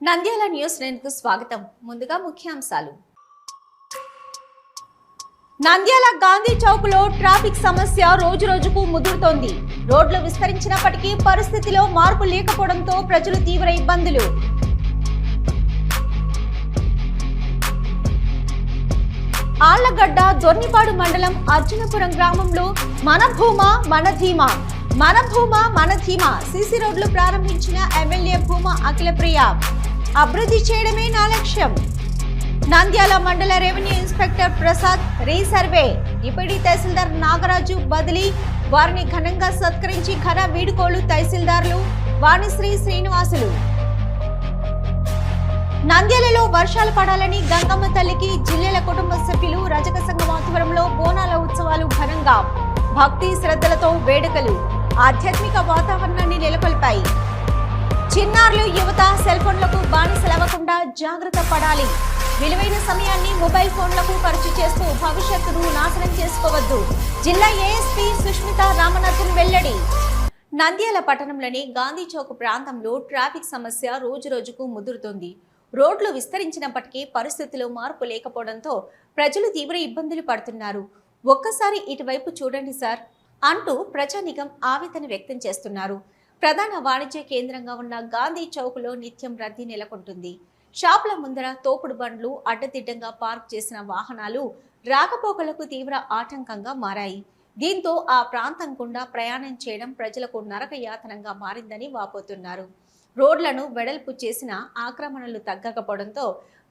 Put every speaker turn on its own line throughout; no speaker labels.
Nandyal news 9కు స్వాగతం. ముందుగా ముఖ్యాంశాలు. నంద్యాల గాంధీ చౌక్ లో ట్రాఫిక్ సమస్య రోజురోజుకు ముదురుతోంది. రోడ్లు విస్తరించినప్పటికీ పరిస్థితిలో మార్పు లేకపోవడంతో ప్రజలు తీవ్ర ఇబ్బందులు. ఆళ్లగడ్డ దొర్నిపాడు మండలం అర్జునపురం గ్రామంలో మన భూమా మన ధీమా సీసీ రోడ్లు ప్రారంభించిన ఎమ్మెల్యే భూమా అఖిలప్రియ. అభివృద్ధి చేయడమే నా లక్ష్యం. నంద్యాల మండల revenue inspector Prasad resurvey. Deputy tahsildar Nagaraju బదిలీ. వారిని ఘనంగా సత్కరించి ఘన వీడుకోలు తహసీల్దార్లు వాణిశ్రీ శ్రీనివాసులు. నంద్యాలలో వర్షాలు పడాలని గంగమ్మ తల్లికి జిల్లాల కుటుంబ సభ్యులు రజక సంఘం ఆధ్వర్యంలో బోనాల ఉత్సవాలు ఘనంగా భక్తి శ్రద్ధలతో వేడుకలు ఆధ్యాత్మిక వాతావరణాన్ని నెలకొల్పాయి. చిన్నారులు యువత సెల్ ఫోన్లకు బానిసలవ్వకుండా జాగ్రత్త పడాలి. విలువైన సమయాన్ని మొబైల్ ఫోన్లకు ఖర్చు చేస్తూ భవిష్యత్తును నాశనం చేసుకోవద్దు. జిల్లా ఏఎస్పీ సుష్మిత రామనాథన్ వెల్లడి. నంద్యాల పట్టణంలోని గాంధీ చౌక్ ప్రాంతంలో ట్రాఫిక్ సమస్య రోజురోజుకు ముదురుతోంది. రోడ్లు విస్తరించినప్పటికీ పరిస్థితిలో మార్పు లేకపోవడంతో ప్రజలు తీవ్ర ఇబ్బందులు పడుతున్నారు. ఒక్కసారి ఇటువైపు చూడండి సార్ అంటూ ప్రజానికం ఆవేదన వ్యక్తం చేస్తున్నారు. ప్రధాన వాణిజ్య కేంద్రంగా ఉన్న గాంధీ చౌక్లో నిత్యం రద్దీ నెలకొంటుంది. షాపుల ముందర తోపుడు బండ్లు అడ్డదిడ్డంగా పార్క్ చేసిన వాహనాలు రాకపోకలకు తీవ్ర ఆటంకంగా మారాయి. దీంతో ఆ ప్రాంతం గుండా ప్రయాణం చేయడం ప్రజలకు నరక యాతనంగా మారిందని వాపోతున్నారు. రోడ్లను వెడల్పు చేసిన ఆక్రమణలు తగ్గకపోవడంతో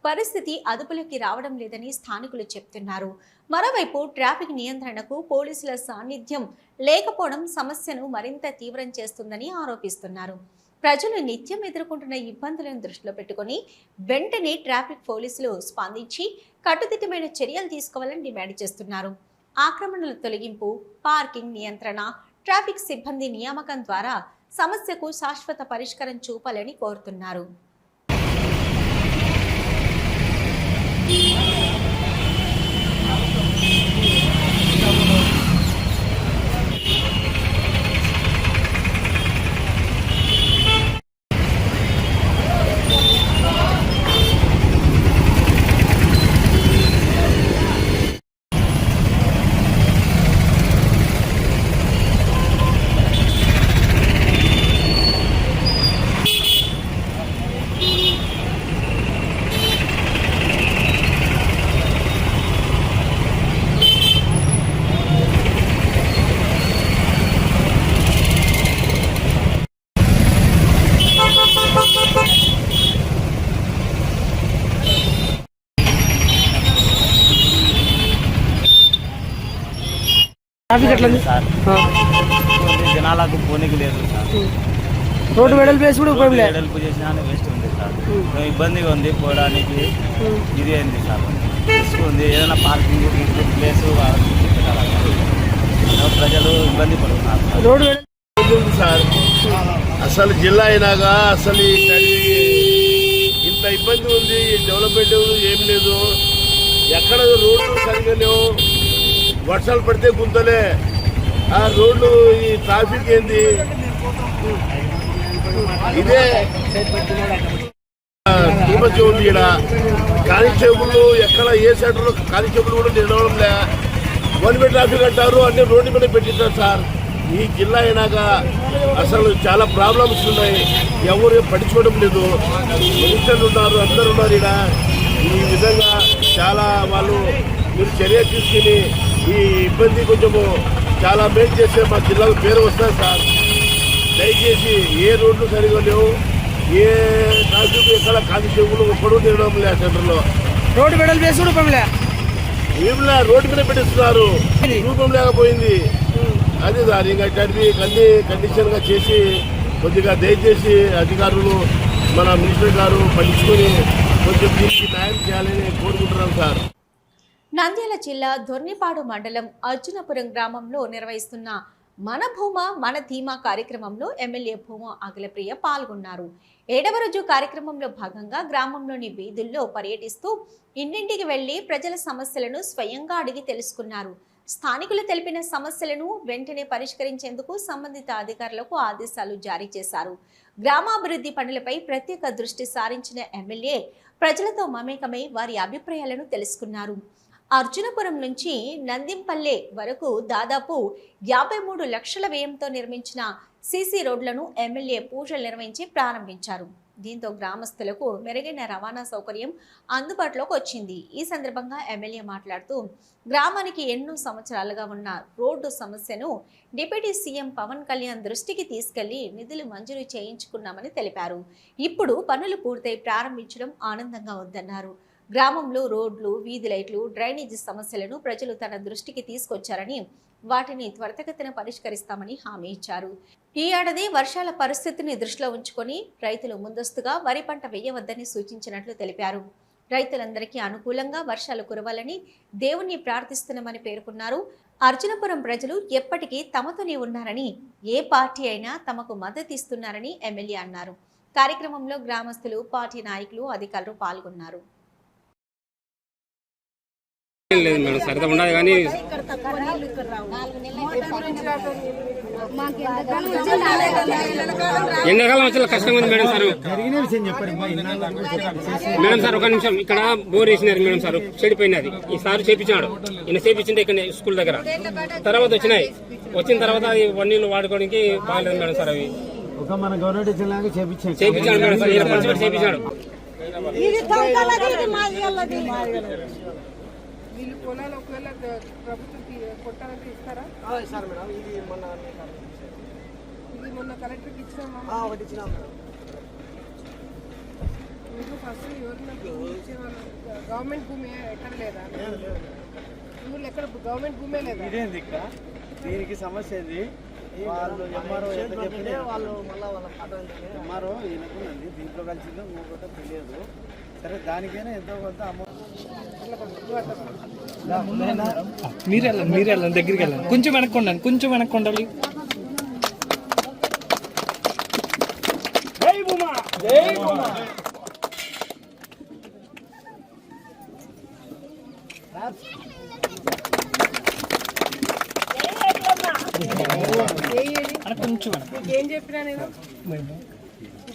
పరిస్థితి అదుపులోకి రావడం లేదని స్థానికులు చెప్తున్నారు. మరోవైపు ట్రాఫిక్ నియంత్రణకు పోలీసుల సాన్నిధ్యం లేకపోవడం సమస్యను మరింత తీవ్రం చేస్తుందని ఆరోపిస్తున్నారు. ప్రజలు నిత్యం ఎదుర్కొంటున్న ఇబ్బందులను దృష్టిలో పెట్టుకుని వెంటనే ట్రాఫిక్ పోలీసులు స్పందించి కట్టుదిట్టమైన చర్యలు తీసుకోవాలని డిమాండ్ చేస్తున్నారు. ఆక్రమణల తొలగింపు, పార్కింగ్ నియంత్రణ, ట్రాఫిక్ సిబ్బంది నియామకం ద్వారా సమస్యకు శాశ్వత పరిష్కారం చూపాలని కోరుతున్నారు.
ట్రాఫిక్ ఎట్లా ఉంది
సార్? జనాలకు పోనీకి లేదు సార్.
రోడ్డు వెడల్పు వేసి కూడా ఉపయోగం లేదు.
వెడల్పు చేసినా వేస్ట్ ఉంది సార్. ఇబ్బందిగా ఉంది పోవడానికి. ఇది అయింది సార్, రిస్క్ ఉంది. ఏదైనా పార్కింగ్ ప్లేస్ ప్రజలు ఇబ్బంది పడుతున్నారు.
రోడ్డు వెడల్పు
సార్, అసలు జిల్లా అయినాగా అసలు ఇంత ఇబ్బంది ఉంది. డెవలప్మెంట్ ఏం లేదు. ఎక్కడ రోడ్లు సరిగా లేవు. వర్షాలు పడితే గుంతలే. ఆ రోడ్లు, ఈ ట్రాఫిక్ ఏంది? ఇదే సమస్య ఉంది. ఇక్కడ కానిస్టేబుల్ ఎక్కడ ఏ సెంటర్లో కానిస్టేబుల్ కూడా నిలవడం లే. 1 వే ట్రాఫిక్ అంటారు, అన్ని రోడ్డు మీద పెట్టింటారు సార్. ఈ జిల్లా అయినాక అసలు చాలా ప్రాబ్లమ్స్ ఉన్నాయి. ఎవరు పట్టించుకోవడం లేదు. మినిస్టర్లు ఉన్నారు, అందరు ఉన్నారు. ఇక్కడ ఈ విధంగా చాలా వాళ్ళు మీరు చర్య తీసుకుని ఈ ఇబ్బంది కొంచెము చాలా మేలు చేస్తే మా జిల్లాకు పేరు వస్తుంది సార్. దయచేసి ఏ రోడ్లు సరిగా లేవు. ఏ ట్రాఫిక్ ఎక్కడ కానిస్టేబుల్ ఒక్కడూ తిరగడం లేదు సెంటర్లో.
రోడ్డు వెడల్పు వేసి కూడా ఉపయోగం లేదు.
ఏమిలా రోడ్డు మీద పెట్టిస్తున్నారు, రూపం లేకపోయింది. అది సార్, ఇంకా ఇట్లాంటివి కండిషన్గా చేసి కొద్దిగా దయచేసి అధికారులు, మన మినిస్టర్ గారు పట్టించుకొని కొంచెం దీనికి న్యాయం చేయాలని కోరుకుంటున్నాం సార్.
నంద్యాల జిల్లా దొర్నిపాడు మండలం అర్జునపురం గ్రామంలో నిర్వహిస్తున్న మన భూమా మన ధీమా కార్యక్రమంలో ఎమ్మెల్యే భూమా అఖిలప్రియ పాల్గొన్నారు. 7వ రోజు కార్యక్రమంలో భాగంగా గ్రామంలోని వీధుల్లో పర్యటిస్తూ ఇంటింటికి వెళ్లి ప్రజల సమస్యలను స్వయంగా అడిగి తెలుసుకున్నారు. స్థానికులు తెలిపిన సమస్యలను వెంటనే పరిష్కరించేందుకు సంబంధిత అధికారులకు ఆదేశాలు జారీ చేశారు. గ్రామాభివృద్ధి పనులపై ప్రత్యేక దృష్టి సారించిన ఎమ్మెల్యే ప్రజలతో మమేకమై వారి అభిప్రాయాలను తెలుసుకున్నారు. అర్జునపురం నుంచి నందింపల్లె వరకు దాదాపు 53 లక్షల వ్యయంతో నిర్మించిన సీసీ రోడ్లను ఎమ్మెల్యే పూజలు నిర్వహించి ప్రారంభించారు. దీంతో గ్రామస్తులకు మెరుగైన రవాణా సౌకర్యం అందుబాటులోకి వచ్చింది. ఈ సందర్భంగా ఎమ్మెల్యే మాట్లాడుతూ గ్రామానికి ఎన్నో సంవత్సరాలుగా ఉన్న రోడ్డు సమస్యను డిప్యూటీ సీఎం పవన్ కళ్యాణ్ దృష్టికి తీసుకెళ్లి నిధులు మంజూరు చేయించుకున్నామని తెలిపారు. ఇప్పుడు పనులు పూర్తయి ప్రారంభించడం ఆనందంగా ఉందన్నారు. గ్రామంలో రోడ్లు, వీధి లైట్లు, డ్రైనేజీ సమస్యలను ప్రజలు తన దృష్టికి తీసుకొచ్చారని వాటిని త్వరితగతిన పరిష్కరిస్తామని హామీ ఇచ్చారు. ఈ ఏడాది వర్షాల పరిస్థితిని దృష్టిలో ఉంచుకొని రైతులు ముందస్తుగా వరి పంట వేయవద్దని సూచించినట్లు తెలిపారు. రైతులందరికీ అనుకూలంగా వర్షాలు కురవాలని దేవుణ్ణి ప్రార్థిస్తున్నామని పేర్కొన్నారు. అర్జునపురం ప్రజలు ఎప్పటికీ తమతోనే ఉన్నారని, ఏ పార్టీ అయినా తమకు మద్దతు ఇస్తున్నారని ఎమ్మెల్యే అన్నారు. కార్యక్రమంలో గ్రామస్తులు, పార్టీ నాయకులు, అధికారులు పాల్గొన్నారు.
లేదు మేడం, సరిగ్గా ఉండదు కానీ ఎండాకాలం వచ్చే కష్టంగా ఉంది మేడం. సార్ మేడం సార్ ఒక నిమిషం, ఇక్కడ బోర్ వేసినారు మేడం సార్, చెడిపోయినది. ఈ సార్ చేపించాడు, ఈయన చేపించింది ఇక్కడ స్కూల్ దగ్గర. తర్వాత వచ్చిన తర్వాత నీళ్ళు వాడుకోవడానికి బాగాలేదు మేడం సార్. అవి
మన గవర్నమెంట్
చేపించాడు మేడం సార్, ఈయన పంచి చేపించాడు.
వీళ్ళు పొలాలు ఒకవేళ ప్రభుత్వం కొట్టాలంటే ఇస్తారా? ఇది మొన్న కలెక్టర్కి ఇచ్చినామా? మీకు ఫస్ట్ ఎవరైనా ఇచ్చేవాళ్ళు గవర్నమెంట్ భూమి ఎక్కడ లేదా? ఊళ్ళో ఎక్కడ గవర్నమెంట్ భూమే లేదా?
దీనికి సమస్య ఇది. వాళ్ళు ఎంఆర్ఓ చెప్పితే వాళ్ళు మళ్ళీ వాళ్ళ ఎంఆర్ఓ ఈయనకుందండి, దీంట్లో కలిసిందో ఇంకొకటో తెలియదు. సరే, దానికైనా ఎంతో కొంత అమౌంట్
మీరే వెళ్ళండి, దగ్గరికి వెళ్ళండి. కొంచెం వెనక్కుండండి, కొంచెం వెనక్కుండాలి. జై భూమా, జై భూమా.
ఏం చెప్పినా నేను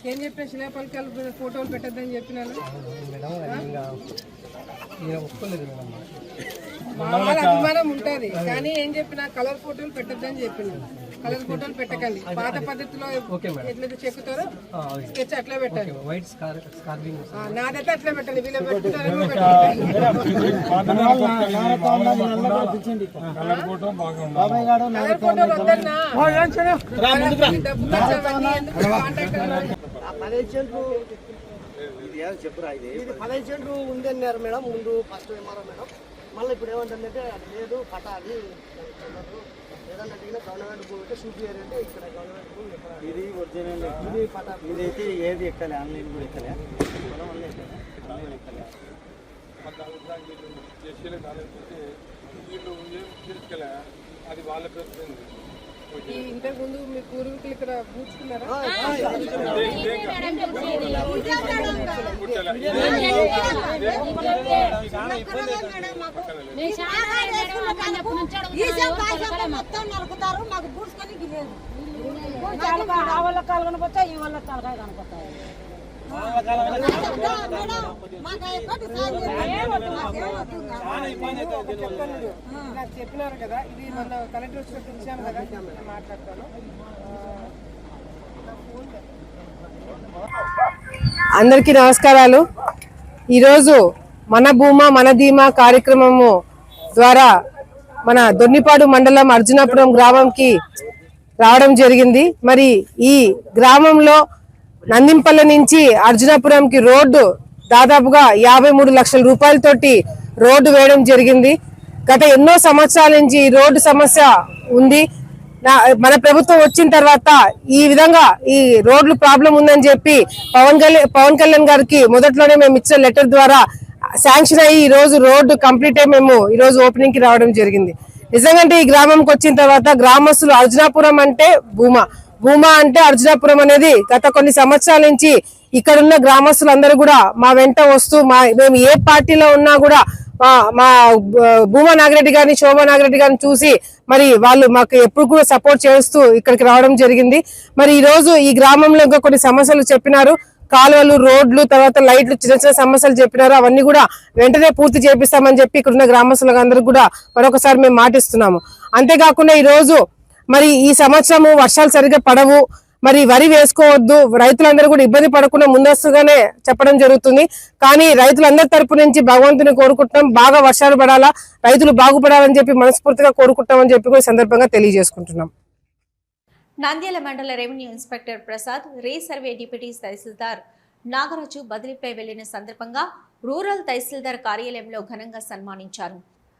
ఏం చెప్పిన శిలాపలకాలు ఫోటోలు పెట్టద్దని చెప్పినాను. వాళ్ళ అభిమానం ఉంటుంది కానీ ఏం చెప్పినా కలర్ ఫోటోలు పెట్టద్దని చెప్పినాను. కలర్ ఫోటోలు పెట్టకండి, పాత పద్ధతిలో ఎట్లయితే చెక్కుతారో స్కెచ్ అట్లా పెట్టండి. నాదైతే అట్లా పెట్టండి, వీళ్ళు పెట్టుకుంటారో కలర్ ఫోటోలు వద్దన్నా. డబ్బు
చెప్పురా, ఇది 15 సెంట్లు ఉంది అన్నారు మేడం ముందు ఫస్ట్ ఎంఆర్ఓ మేడం. మళ్ళీ ఇప్పుడు ఏమంటుందంటే అది లేదు, పట్టాలి ఏదన్నా గవర్నమెంట్ భూమి అయితే చూపించారంటే ఇక్కడ గవర్నమెంట్ భూమి ఇది ఒరిజినల్, ఇది పట్టా. ఇదైతే ఏది ఎక్కలే, ఆన్లైన్ కూడా ఎక్కలే, ఆన్లైన్ ఎక్కలే.
అది వాళ్ళ పేరు.
ఇంతకు ముందు మీ పూర్వీకులు ఇక్కడ పూడ్చుకున్నారా?
మొత్తం నలుగుతారు, మాకు పూడ్చుకొని ఆ వాళ్ళ కాలు కనపడతాయి, ఈ వాళ్ళ తలకాయ కనపడతాయి.
చెప్పినారు కదా, ఇది మన కలెక్టర్ వచ్చినట్టు ఇచ్చాను కదా, మాట్లాడతాను. అందరికీ నమస్కారాలు. ఈరోజు మన భూమా మన ధీమా కార్యక్రమము ద్వారా మన దొన్నిపాడు మండలం అర్జునాపురం గ్రామంకి రావడం జరిగింది. మరి ఈ గ్రామంలో నందింపల్లి నుంచి అర్జునాపురంకి రోడ్డు దాదాపుగా 53 లక్షల రూపాయలతోటి రోడ్డు వేయడం జరిగింది. గత ఎన్నో సంవత్సరాల నుంచి ఈ రోడ్డు సమస్య ఉంది. మన ప్రభుత్వం వచ్చిన తర్వాత ఈ విధంగా ఈ రోడ్లు ప్రాబ్లం ఉందని చెప్పి పవన్ కళ్యాణ్ గారికి మొదట్లోనే మేము ఇచ్చిన లెటర్ ద్వారా శాంక్షన్ అయ్యి ఈ రోజు రోడ్డు కంప్లీట్ అయ్యి మేము ఈ రోజు ఓపెనింగ్ కి రావడం జరిగింది. నిజంగా ఈ గ్రామంకి వచ్చిన తర్వాత గ్రామస్తులు అర్జునాపురం అంటే భూమా అంటే అర్జునాపురం అనేది గత కొన్ని సంవత్సరాల నుంచి ఇక్కడున్న గ్రామస్తులందరూ కూడా మా వెంట వస్తూ మేము ఏ పార్టీలో ఉన్నా కూడా మా భూమా నాగిరెడ్డి గారిని, శోభా నాగిరెడ్డి గారిని చూసి మరి వాళ్ళు మాకు ఎప్పుడు కూడా సపోర్ట్ చేస్తూ ఇక్కడికి రావడం జరిగింది. మరి ఈ రోజు ఈ గ్రామంలో ఇంకా కొన్ని సమస్యలు చెప్పినారు. కాలువలు, రోడ్లు, తర్వాత లైట్లు, చిన్న చిన్న సమస్యలు చెప్పినారు. అవన్నీ కూడా వెంటనే పూర్తి చేపిస్తామని చెప్పి ఇక్కడ ఉన్న గ్రామస్తులకు అందరికి కూడా మరొకసారి మేము మాటిస్తున్నాము. అంతేకాకుండా ఈ రోజు మరి ఈ సంవత్సరము వర్షాలు సరిగ్గా పడవు, మరి వరి వేసుకోవద్దు, రైతులందరూ కూడా ఇబ్బంది పడకుండా ముందస్తుగానే చెప్పడం జరుగుతుంది. కానీ రైతులందరి తరపు నుంచి భగవంతుని కోరుకుంటున్నాం, బాగా వర్షాలు పడాలా, రైతులు బాగుపడాలని చెప్పి మనస్ఫూర్తిగా కోరుకుంటామని చెప్పి కూడా సందర్భంగా తెలియజేసుకుంటున్నాం.
నంద్యాల మండల revenue inspector Prasad, resurvey deputy tahsildar Nagaraju బదిలీపై వెళ్లిన సందర్భంగా రూరల్ తహసీల్దార్ కార్యాలయంలో ఘనంగా సన్మానించారు.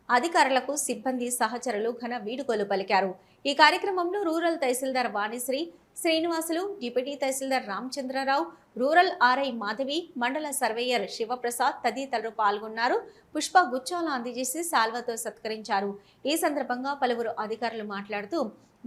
అధికారులకు సిబ్బంది, సహచరులు ఘన వీడుకోలు పలికారు. ఈ కార్యక్రమంలో రూరల్ తహసీల్దార్ వాణిశ్రీ శ్రీనివాసులు, డిప్యూటీ తహసీల్దార్ రామచంద్రరావు, రూరల్ ఆర్ఐ మాధవి, మండల సర్వేయర్ శివప్రసాద్ తదితరులు పాల్గొన్నారు. పుష్ప గుచ్చాలు అందజేసి శాల్వాతో సత్కరించారు. ఈ సందర్భంగా పలువురు అధికారులు మాట్లాడుతూ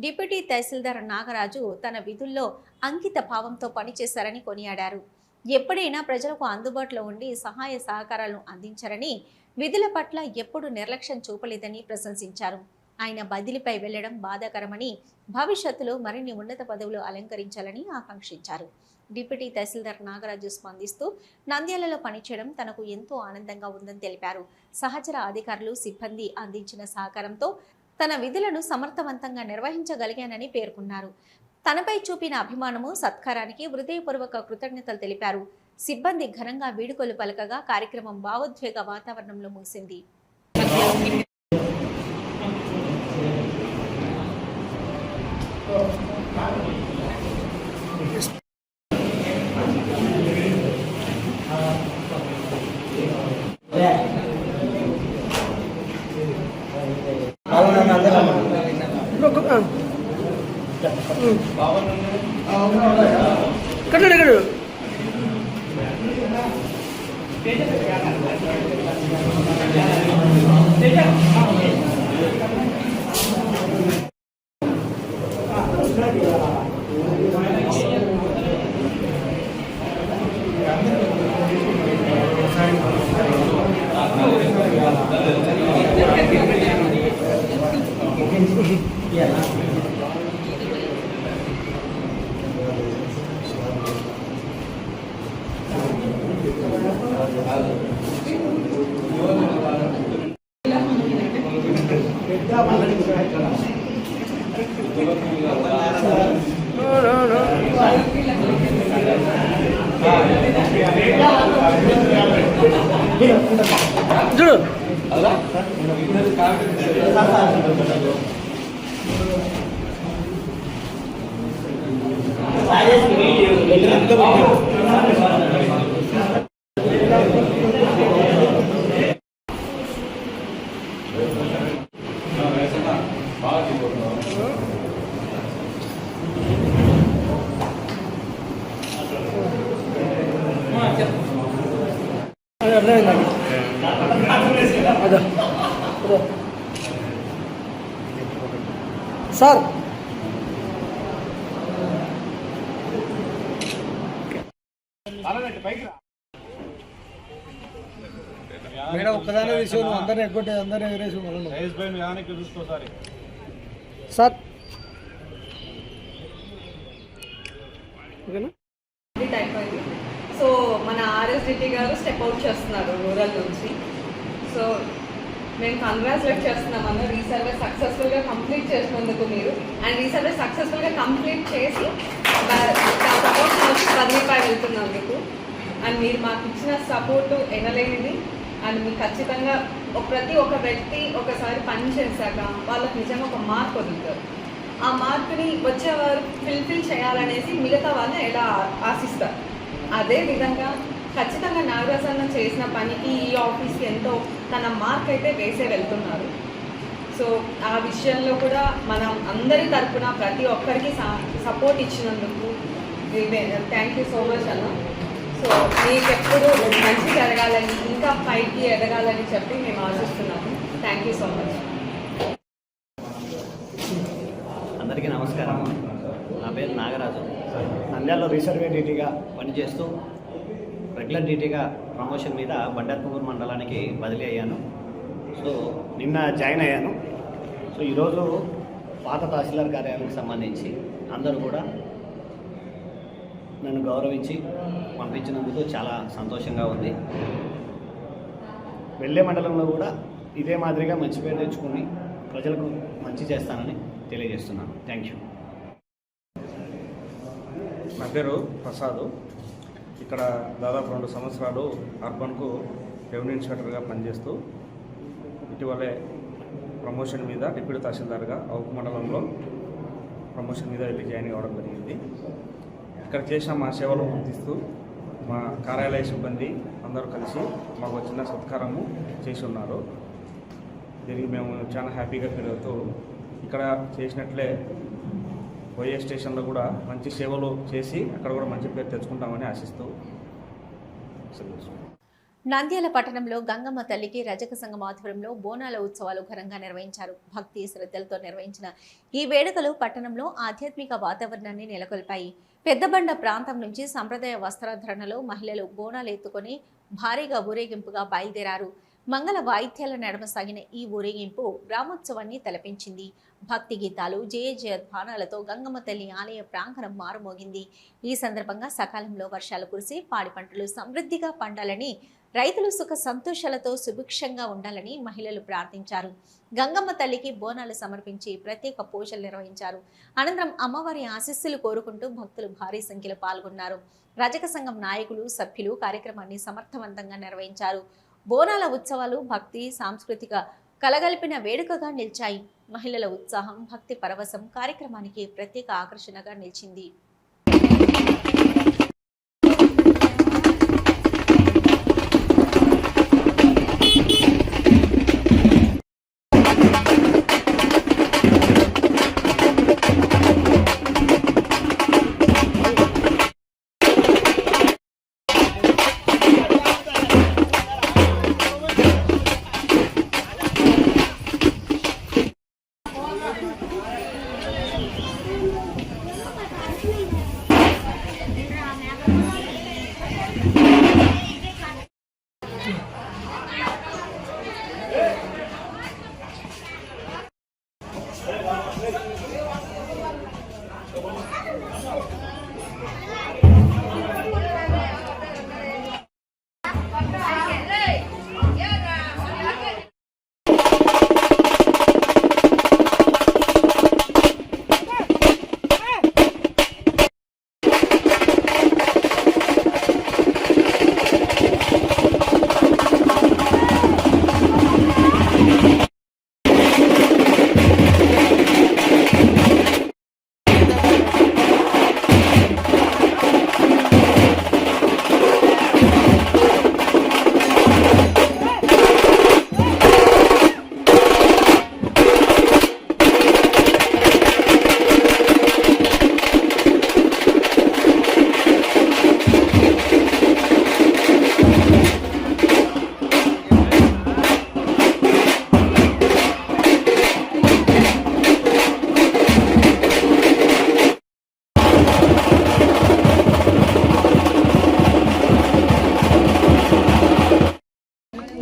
డిప్యూటీ తహసీల్దార్ నాగరాజు తన విధుల్లో అంకిత భావంతో పనిచేశారని కొనియాడారు. ఎప్పుడైనా ప్రజలకు అందుబాటులో ఉండి సహాయ సహకారాలను అందించారని, విధుల పట్ల ఎప్పుడు నిర్లక్ష్యం చూపలేదని ప్రశంసించారు. ఆయన బదిలీపై వెళ్లడం బాధాకరమని, భవిష్యత్తులో మరిన్ని ఉన్నత పదవులు అలంకరించాలని ఆకాంక్షించారు. డిప్యూటీ తహసీల్దార్ నాగరాజు స్పందిస్తూ నంద్యాలలో పనిచేయడం తనకు ఎంతో ఆనందంగా ఉందని తెలిపారు. సహచర అధికారులు, సిబ్బంది అందించిన సహకారంతో తన విధులను సమర్థవంతంగా నిర్వహించగలిగానని పేర్కొన్నారు. తనపై చూపిన అభిమానము, సత్కారానికి హృదయపూర్వక కృతజ్ఞతలు తెలిపారు. సిబ్బంది ఘనంగా వీడుకోలు పలకగా కార్యక్రమం భావోద్వేగ వాతావరణంలో ముగిసింది.
సార్ మేడం ఒక్కదానే విషయం అందరినీ ఎగ్గొట్టే అందరినీ ఎగరేసి సార్
అయిపోయింది. సో మన ఆర్ఎస్డిటి గారు స్టెప్ అవుట్ చేస్తున్నారు రూరల్ నుంచి. సో మేము కంగ్రాచులేట్ చేస్తున్నాం అన్న రీసర్వే సక్సెస్ఫుల్గా కంప్లీట్ చేసినందుకు మీరు. అండ్ రీసర్వే సక్సెస్ఫుల్గా కంప్లీట్ చేసి సపోర్ట్ నుంచి బదిలీపై వెళ్తున్నందుకు. అండ్ మీరు మాకు ఇచ్చిన సపోర్టు ఎనలేనిది. అండ్ మీకు ఖచ్చితంగా ప్రతి ఒక్క వ్యక్తి ఒకసారి పని చేశాక వాళ్ళకి నిజంగా ఒక మార్క్ వదులుతారు. ఆ మార్క్ని వచ్చేవారు ఫిల్ఫిల్ చేయాలనేసి మిగతా వాళ్ళు ఎలా ఆశిస్తారు. అదేవిధంగా ఖచ్చితంగా నాగరాజన్న చేసిన పనికి ఈ ఆఫీస్కి ఎంతో తన మార్క్ అయితే వేసే వెళ్తున్నారు. సో ఆ విషయంలో కూడా మనం అందరి తరఫున ప్రతి ఒక్కరికి సపోర్ట్ ఇచ్చినందుకు థ్యాంక్ యూ సో మచ్ అన్న. సో మీకు ఎప్పుడు మంచి జరగాలని, ఇంకా పైకి ఎదగాలని చెప్పి మేము ఆశిస్తున్నాము. Thank you so much.
అందరికీ నమస్కారం. నా పేరు నాగరాజు. నంద్యాలలో రీసర్వే డీటీగా పనిచేస్తూ రెగ్యులర్ డీటీగా ప్రమోషన్ మీద బండార్పూర్ మండలానికి బదిలీ అయ్యాను. సో నిన్న జాయిన్ అయ్యాను. సో ఈరోజు పాత తహసీల్దార్ కార్యాలయానికి సంబంధించి అందరూ కూడా నన్ను గౌరవించి పంపించినందుకు చాలా సంతోషంగా ఉంది. వెళ్ళే మండలంలో కూడా ఇదే మాదిరిగా మంచి పేరు తెచ్చుకుని ప్రజలకు మంచి చేస్తానని తెలియజేస్తున్నాను. Thank you.
నా పేరు ప్రసాద్. ఇక్కడ దాదాపు 2 సంవత్సరాలు అర్బన్కు రెవెన్యూ ఇన్స్పెక్టర్గా పనిచేస్తూ ఇటీవలే ప్రమోషన్ మీద డిప్యూటీ తహసీల్దార్గా అవుకు మండలంలో ప్రమోషన్ మీద వెళ్ళి జాయిన్ కావడం జరిగింది. ఇక్కడ చేసిన మా సేవలు గుర్తిస్తూ మా కార్యాలయ సిబ్బంది అందరూ కలిసి మాకు చిన్న సత్కారము చేసి ఉన్నారు. దీనికి మేము చాలా హ్యాపీగా ఫీల్ అవుతూ ఇక్కడ చేసినట్లే పోయే స్టేషన్లో కూడా మంచి సేవలు చేసి అక్కడ కూడా మంచి పేరు తెచ్చుకుంటామని ఆశిస్తూ
నంద్యాల పట్టణంలో గంగమ్మ తల్లికి రజక సంఘం ఆధ్వర్యంలో బోనాల ఉత్సవాలు ఘనంగా నిర్వహించారు. భక్తి శ్రద్ధలతో నిర్వహించిన ఈ వేడుకలు పట్టణంలో ఆధ్యాత్మిక వాతావరణాన్ని నెలకొల్పాయి. పెద్దబండ ప్రాంతం నుంచి సంప్రదాయ వస్త్రధరణలో మహిళలు బోనాలు ఎత్తుకొని భారీగా ఊరేగింపుగా బయలుదేరారు. మంగళ వాయిద్యాల నడుమ సాగిన ఈ ఊరేగింపు గ్రామోత్సవాన్ని తలపించింది. భక్తి గీతాలు, జయ జయధ్వానాలతో గంగమ్మ తల్లి ఆలయ ప్రాంగణం మారుమోగింది. ఈ సందర్భంగా సకాలంలో వర్షాలు కురిసి పాడి పంటలు సమృద్ధిగా పండాలని, రైతులు సుఖ సంతోషాలతో సుభిక్షంగా ఉండాలని మహిళలు ప్రార్థించారు. గంగమ్మ తల్లికి బోనాలు సమర్పించి ప్రత్యేక పూజలు నిర్వహించారు. అనంతరం అమ్మవారి ఆశీస్సులు కోరుకుంటూ భక్తులు భారీ సంఖ్యలో పాల్గొన్నారు. రజక సంఘం నాయకులు, సభ్యులు కార్యక్రమాన్ని సమర్థవంతంగా నిర్వహించారు. బోనాల ఉత్సవాలు భక్తి, సాంస్కృతిక కలగలిపిన వేడుకగా నిలిచాయి. మహిళల ఉత్సాహం, భక్తి పరవశం కార్యక్రమానికి ప్రత్యేక ఆకర్షణగా నిలిచింది.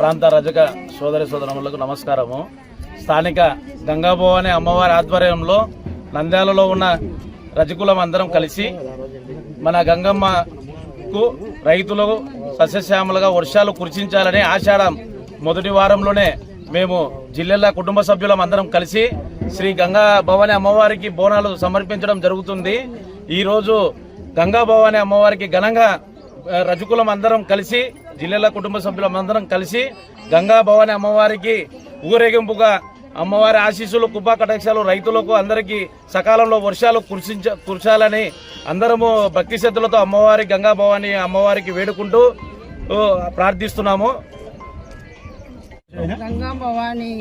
ప్రాంత రజక సోదరి సోదరములకు నమస్కారము. స్థానిక గంగాభవాని అమ్మవారి ఆధ్వర్యంలో నంద్యాలలో ఉన్న రజకులం అందరం కలిసి మన గంగమ్మకు రైతులకు సస్యశ్యామలుగా వర్షాలు కురిసించాలని ఆషాఢం మొదటి వారంలోనే మేము జిల్లాల కుటుంబ సభ్యులం అందరం కలిసి శ్రీ గంగా భవాని అమ్మవారికి బోనాలు సమర్పించడం జరుగుతుంది. ఈరోజు గంగా భవాని అమ్మవారికి ఘనంగా రజకులం అందరం కలిసి, జిల్లాల కుటుంబ సభ్యులం అందరం కలిసి గంగా భవాని అమ్మవారికి ఊరేగింపుగా అమ్మవారి ఆశీస్సులు, కృపా కటాక్షాలు రైతులకు అందరికీ సకాలంలో వర్షాలు కురచాలని అందరము భక్తి శ్రద్ధలతో అమ్మవారి గంగా భవాని అమ్మవారికి వేడుకుంటూ ప్రార్థిస్తున్నాము.
గంగా భవాని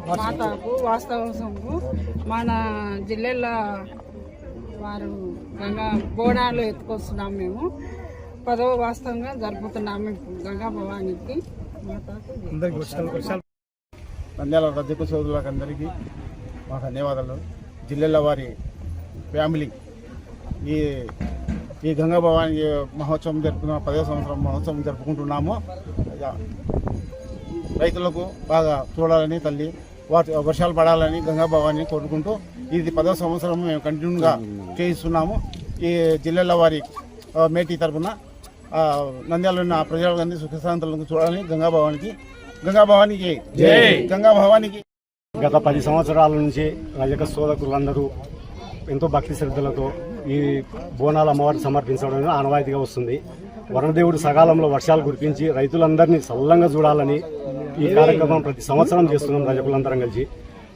మాతకు వాస్తవంకు మన జిల్లాల వారు గంగా బోనాలు ఎత్తుకొస్తున్నాం. మేము 10వ వాస్తవంగా జరుపుతున్నాము గంగా భవానికి మాతకు.
నంద్యాల రజక సోదరులకు అందరికీ మా ధన్యవాదాలు. జిల్లాల వారి ఫ్యామిలీ ఈ గంగా భవాని మహోత్సవం జరుపుకున్న 10వ సంవత్సరం మహోత్సవం జరుపుకుంటున్నాము. రైతులకు బాగా చూడాలని తల్లి వర్షాలు పడాలని గంగా భవాని కోరుకుంటూ ఇది 10వ సంవత్సరం మేము కంటిన్యూగా చేయిస్తున్నాము. ఈ జిల్లాల వారి మేటీ తరఫున నంద్యాలలో ఉన్న ప్రజలందరినీ సుఖశాంతులను చూడాలని గంగా భవానికి గంగా భవానికి.
గత 10 సంవత్సరాల నుంచి రజక సోదరులందరూ ఎంతో భక్తి శ్రద్ధలతో ఈ బోనాల అమ్మవారిని సమర్పించడం ఆనవాయితీగా వస్తుంది. వరుణదేవుడు సకాలంలో వర్షాలు కురిపించి రైతులందరినీ సల్లంగా చూడాలని ఈ కార్యక్రమం ప్రతి సంవత్సరం చేస్తున్నాం. రజకులందరం కలిసి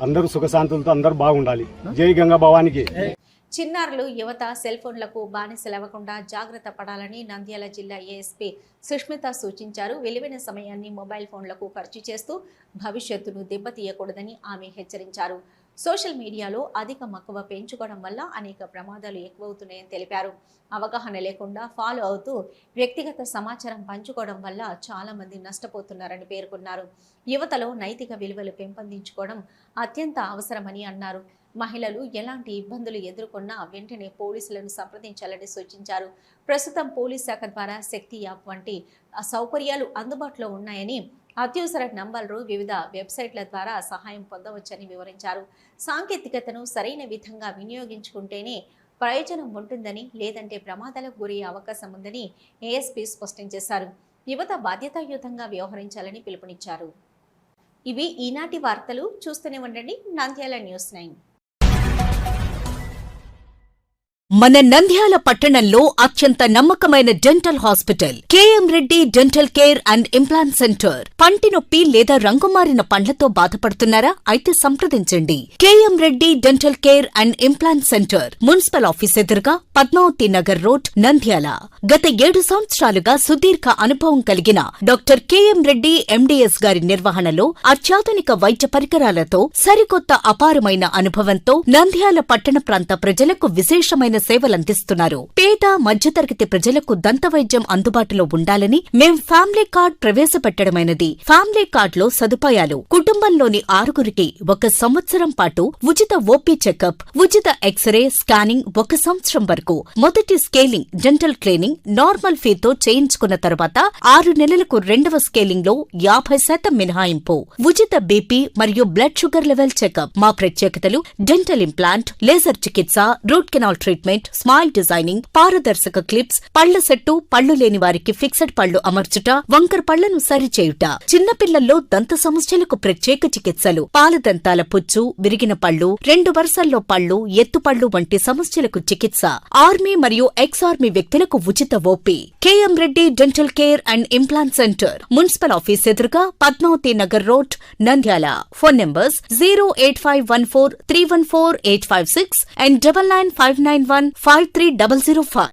అందరూ సుఖశాంతులతో అందరూ బాగుండాలి. జై గంగా భవానికి.
చిన్నారులు యువత సెల్ ఫోన్లకు బానిసలవ్వకుండా జాగ్రత్త పడాలని నంద్యాల జిల్లా ఏఎస్పీ సుష్మిత సూచించారు. విలువైన సమయాన్ని మొబైల్ ఫోన్లకు ఖర్చు చేస్తూ భవిష్యత్తును దెబ్బతీయకూడదని ఆమె హెచ్చరించారు. సోషల్ మీడియాలో అధిక మక్కువ పెంచుకోవడం వల్ల అనేక ప్రమాదాలు ఎక్కువవుతున్నాయని తెలిపారు. అవగాహన లేకుండా ఫాలో అవుతూ వ్యక్తిగత సమాచారం పంచుకోవడం వల్ల చాలా మంది నష్టపోతున్నారని పేర్కొన్నారు. యువతలో నైతిక విలువలు పెంపొందించుకోవడం అత్యంత అవసరమని అన్నారు. మహిళలు ఎలాంటి ఇబ్బందులు ఎదుర్కొన్నా వెంటనే పోలీసులను సంప్రదించాలని సూచించారు. ప్రస్తుతం పోలీస్ శాఖ ద్వారా శక్తి యాప్ వంటి సౌకర్యాలు అందుబాటులో ఉన్నాయని, అత్యవసర నంబర్లు వివిధ వెబ్సైట్ల ద్వారా సహాయం పొందవచ్చని వివరించారు. సాంకేతికతను సరైన విధంగా వినియోగించుకుంటేనే ప్రయోజనం ఉంటుందని, లేదంటే ప్రమాదాలకు గురయ్యే అవకాశం ఉందని ఏఎస్పీ స్పష్టం చేశారు. యువత బాధ్యతాయుతంగా వ్యవహరించాలని పిలుపునిచ్చారు. ఇవి ఈనాటి వార్తలు. చూస్తూనే ఉండండి నంద్యాల న్యూస్ 9.
మన నంద్యాల పట్టణంలో అత్యంత నమ్మకమైన dental hospital KM Reddy dental care and implant centre. పంటి నొప్పి లేదా రంగుమారిన పండ్లతో బాధపడుతున్నారా? అయితే సంప్రదించండి. KM Reddy dental care and implant centre, municipal office ఎదురుగా, పద్మావతి నగర్ రోడ్, నంద్యాల. గత 7 సంవత్సరాలుగా సుదీర్ఘ అనుభవం కలిగిన డాక్టర్ కేఎం రెడ్డి ఎండీఎస్ గారి నిర్వహణలో అత్యాధునిక వైద్య పరికరాలతో సరికొత్త అపారమైన అనుభవంతో నంద్యాల పట్టణ ప్రాంత ప్రజలకు విశేషమైన సేవలందిస్తున్నారు. పేద మధ్యతరగతి ప్రజలకు దంత వైద్యం అందుబాటులో ఉండాలని మేం ఫ్యామిలీ కార్డ్ ప్రవేశపెట్టడమైనది. ఫ్యామిలీ కార్డ్ లో సదుపాయాలు: కుటుంబంలోని 6గురికి 1 సంవత్సరం పాటు ఉచిత ఓపీ చెకప్, ఉచిత ఎక్స్రే స్కానింగ్ 1 సంవత్సరం వరకు, మొదటి స్కేలింగ్ డెంటల్ క్లీనింగ్ నార్మల్ ఫీతో చేయించుకున్న తర్వాత 6 నెలలకు 2వ స్కేలింగ్ లో 50% మినహాయింపు, ఉచిత బీపీ మరియు బ్లడ్ షుగర్ లెవెల్ చెకప్. మా ప్రత్యేకతలు: డెంటల్ ఇంప్లాంట్, లేజర్ చికిత్స, root canal treatment, smile designing, పారదర్శక క్లిప్స్, పళ్ల సెట్టు, పళ్లు లేని వారికి ఫిక్సెడ్ పళ్లు అమర్చుట, వంకర పళ్లను సరిచేయుట, చిన్నపిల్లల్లో దంత సమస్యలకు ప్రత్యేక చికిత్సలు, పాలదంతాల పుచ్చు, విరిగిన పళ్లు, 2 వరుసల్లో పళ్లు, ఎత్తుపళ్లు వంటి సమస్యలకు చికిత్స, ఆర్మీ మరియు ఎక్స్ ఆర్మీ వ్యక్తులకు ఉచిత OP. KM Reddy dental care and implant centre, municipal office ఎదురుగా, Padmavathi Nagar road, Nandyal. Phone numbers 08514314856 and 9959153005.